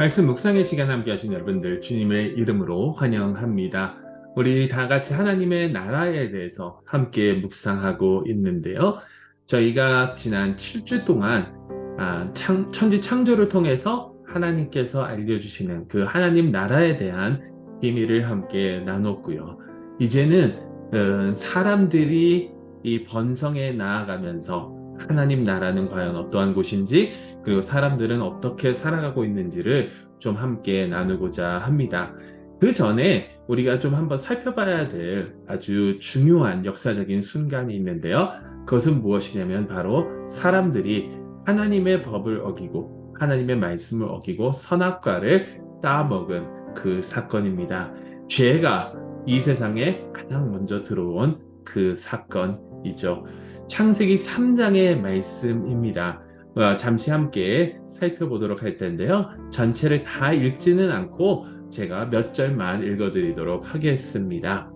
말씀 묵상의 시간 함께 하신 여러분들 주님의 이름으로 환영합니다. 우리 다 같이 하나님의 나라에 대해서 함께 묵상하고 있는데요. 저희가 지난 7주 동안 천지 창조를 통해서 하나님께서 알려주시는 그 하나님 나라에 대한 비밀을 함께 나눴고요. 이제는 사람들이 이 번성에 나아가면서 하나님 나라는 과연 어떠한 곳인지, 그리고 사람들은 어떻게 살아가고 있는지를 좀 함께 나누고자 합니다. 그 전에 우리가 좀 한번 살펴봐야 될 아주 중요한 역사적인 순간이 있는데요. 그것은 무엇이냐면 바로 사람들이 하나님의 법을 어기고 하나님의 말씀을 어기고 선악과를 따먹은 그 사건입니다. 죄가 이 세상에 가장 먼저 들어온 그 사건이죠. 창세기 3장의 말씀입니다. 잠시 함께 살펴보도록 할 텐데요. 전체를 다 읽지는 않고 제가 몇 절만 읽어드리도록 하겠습니다.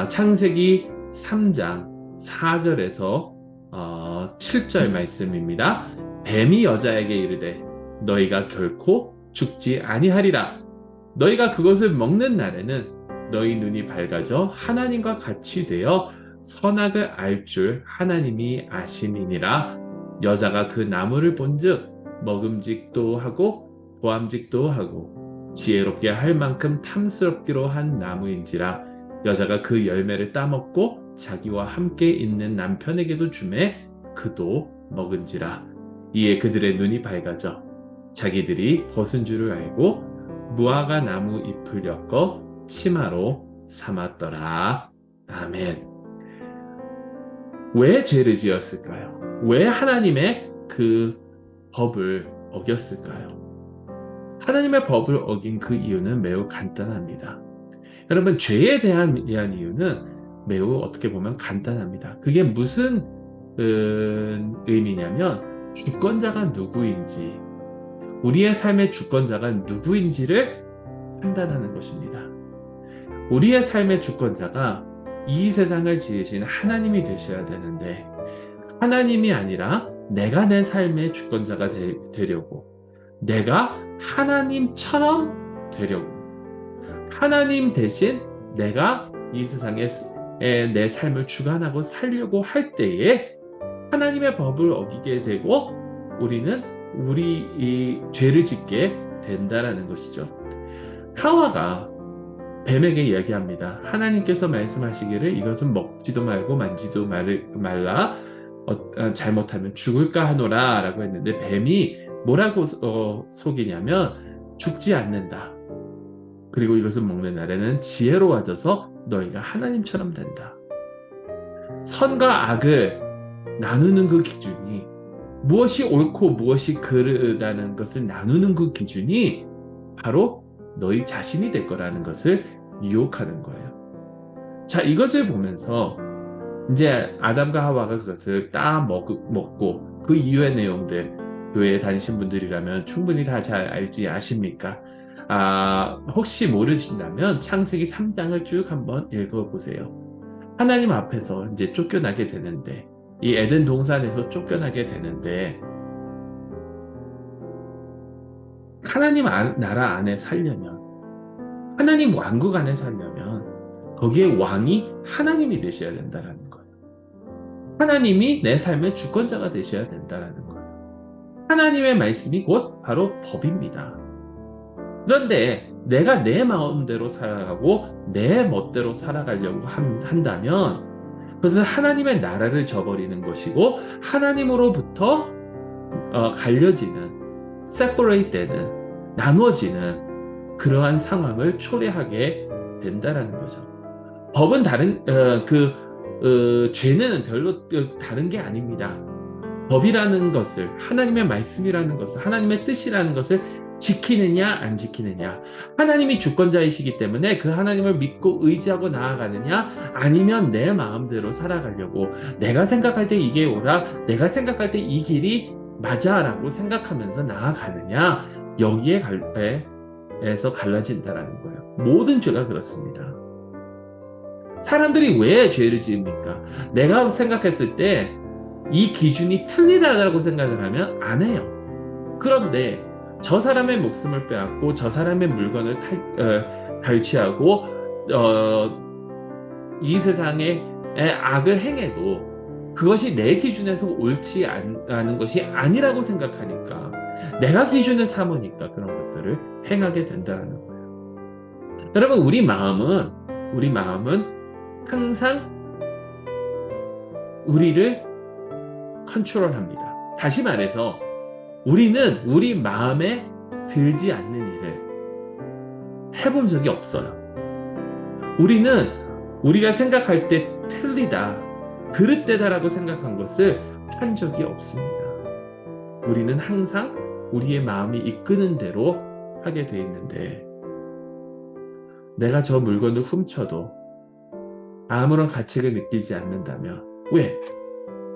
창세기 3장 4절에서 7절 말씀입니다. 뱀이 여자에게 이르되 너희가 결코 죽지 아니하리라. 너희가 그것을 먹는 날에는 너희 눈이 밝아져 하나님과 같이 되어 선악을 알 줄 하나님이 아심이니라. 여자가 그 나무를 본즉 먹음직도 하고 보암직도 하고 지혜롭게 할 만큼 탐스럽기로 한 나무인지라. 여자가 그 열매를 따먹고 자기와 함께 있는 남편에게도 주매 그도 먹은지라. 이에 그들의 눈이 밝아져 자기들이 벗은 줄을 알고 무화과 나무 잎을 엮어 치마로 삼았더라. 아멘. 왜 죄를 지었을까요? 왜 하나님의 그 법을 어겼을까요? 하나님의 법을 어긴 그 이유는 매우 간단합니다. 여러분, 죄에 대한 이유는 매우 어떻게 보면 간단합니다. 그게 무슨 의미냐면 주권자가 누구인지, 우리의 삶의 주권자가 누구인지를 판단하는 것입니다. 우리의 삶의 주권자가 이 세상을 지으신 하나님이 되셔야 되는데, 하나님이 아니라 내가 내 삶의 주권자가 되려고, 내가 하나님처럼 되려고, 하나님 대신 내가 이 세상에 내 삶을 주관하고 살려고 할 때에 하나님의 법을 어기게 되고 우리는 우리 이 죄를 짓게 된다라는 것이죠. 하와가 뱀에게 이야기합니다. 하나님께서 말씀하시기를 이것은 먹지도 말고 만지도 말라, 잘못하면 죽을까 하노라 라고 했는데, 뱀이 뭐라고 속이냐면 죽지 않는다. 그리고 이것을 먹는 날에는 지혜로워져서 너희가 하나님처럼 된다. 선과 악을 나누는 그 기준이, 무엇이 옳고 무엇이 그르다는 것을 나누는 그 기준이 바로 너희 자신이 될 거라는 것을 유혹하는 거예요. 자, 이것을 보면서 이제 아담과 하와가 그것을 먹고 그 이후의 내용들, 교회에 다니신 분들이라면 충분히 다 잘 알지 아십니까? 혹시 모르신다면 창세기 3장을 쭉 한번 읽어보세요. 하나님 앞에서 이제 쫓겨나게 되는데, 이 에덴 동산에서 쫓겨나게 되는데, 하나님 나라 안에 살려면, 하나님 왕국 안에 살려면 거기에 왕이 하나님이 되셔야 된다라는 거예요. 하나님이 내 삶의 주권자가 되셔야 된다라는 거예요. 하나님의 말씀이 곧 바로 법입니다. 그런데 내가 내 마음대로 살아가고 내 멋대로 살아가려고 한다면 그것은 하나님의 나라를 저버리는 것이고, 하나님으로부터 갈려지는, separate 되는, 나누어지는 그러한 상황을 초래하게 된다라는 거죠. 법은 죄는 별로 다른 게 아닙니다. 법이라는 것을, 하나님의 말씀이라는 것을, 하나님의 뜻이라는 것을 지키느냐 안 지키느냐, 하나님이 주권자이시기 때문에 그 하나님을 믿고 의지하고 나아가느냐, 아니면 내 마음대로 살아가려고 내가 생각할 때 이게 옳아, 내가 생각할 때 이 길이 맞아 라고 생각하면서 나아가느냐, 여기에서 갈라진다라는 거예요. 모든 죄가 그렇습니다. 사람들이 왜 죄를 지읍니까? 내가 생각했을 때 이 기준이 틀리다라고 생각을 하면 안 해요. 그런데 저 사람의 목숨을 빼앗고 저 사람의 물건을 탈취하고 이 세상에 악을 행해도 그것이 내 기준에서 옳지 않은 것이 아니라고 생각하니까 내가 기준을 삼으니까 그런 것들을 행하게 된다는 거예요. 여러분, 우리 마음은 항상 우리를 컨트롤합니다. 다시 말해서 우리는 우리 마음에 들지 않는 일을 해본 적이 없어요. 우리는 우리가 생각할 때 틀리다, 그릇되다라고 생각한 것을 한 적이 없습니다. 우리는 항상 우리의 마음이 이끄는 대로 하게 돼 있는데, 내가 저 물건을 훔쳐도 아무런 가치를 느끼지 않는다면, 왜?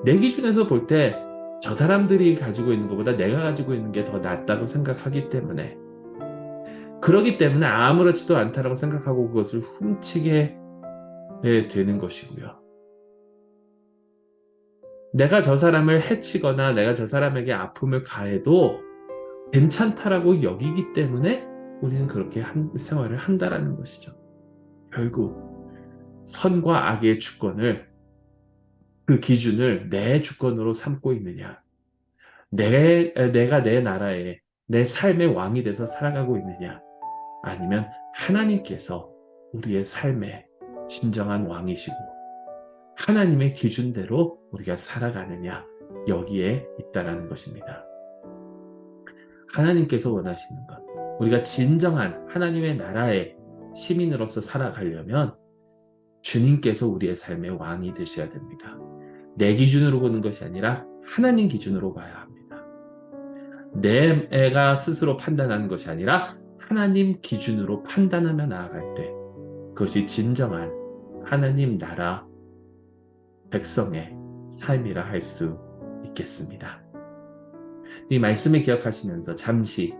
내 기준에서 볼 때 저 사람들이 가지고 있는 것보다 내가 가지고 있는 게 더 낫다고 생각하기 때문에, 그러기 때문에 아무렇지도 않다라고 생각하고 그것을 훔치게 되는 것이고요. 내가 저 사람을 해치거나 내가 저 사람에게 아픔을 가해도 괜찮다라고 여기기 때문에 우리는 그렇게 생활을 한다라는 것이죠. 결국 선과 악의 주권을, 그 기준을 내 주권으로 삼고 있느냐, 내가 내 나라에 내 삶의 왕이 돼서 살아가고 있느냐, 아니면 하나님께서 우리의 삶의 진정한 왕이시고 하나님의 기준대로 우리가 살아가느냐, 여기에 있다라는 것입니다. 하나님께서 원하시는 것, 우리가 진정한 하나님의 나라의 시민으로서 살아가려면 주님께서 우리의 삶의 왕이 되셔야 됩니다. 내 기준으로 보는 것이 아니라 하나님 기준으로 봐야 합니다. 내 애가 스스로 판단하는 것이 아니라 하나님 기준으로 판단하며 나아갈 때 그것이 진정한 하나님 나라 백성의 삶이라 할 수 있겠습니다. 이 말씀을 기억하시면서 잠시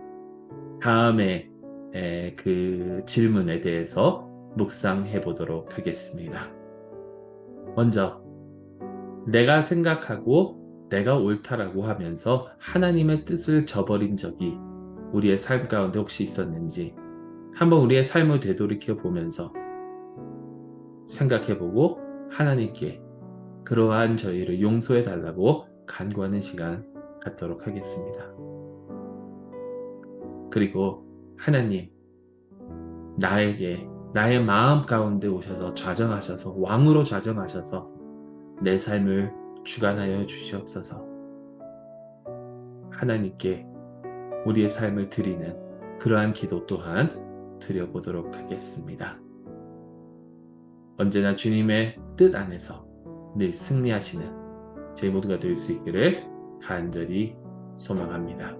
다음에 그 질문에 대해서 묵상해 보도록 하겠습니다. 먼저, 내가 생각하고 내가 옳다라고 하면서 하나님의 뜻을 저버린 적이 우리의 삶 가운데 혹시 있었는지 한번 우리의 삶을 되돌이켜 보면서 생각해 보고 하나님께 그러한 저희를 용서해 달라고 간구하는 시간 갖도록 하겠습니다. 그리고 하나님, 나에게 나의 마음 가운데 오셔서 좌정하셔서 왕으로 좌정하셔서 내 삶을 주관하여 주시옵소서. 하나님께 우리의 삶을 드리는 그러한 기도 또한 드려보도록 하겠습니다. 언제나 주님의 뜻 안에서 늘 승리하시는 저희 모두가 될 수 있기를 간절히 소망합니다.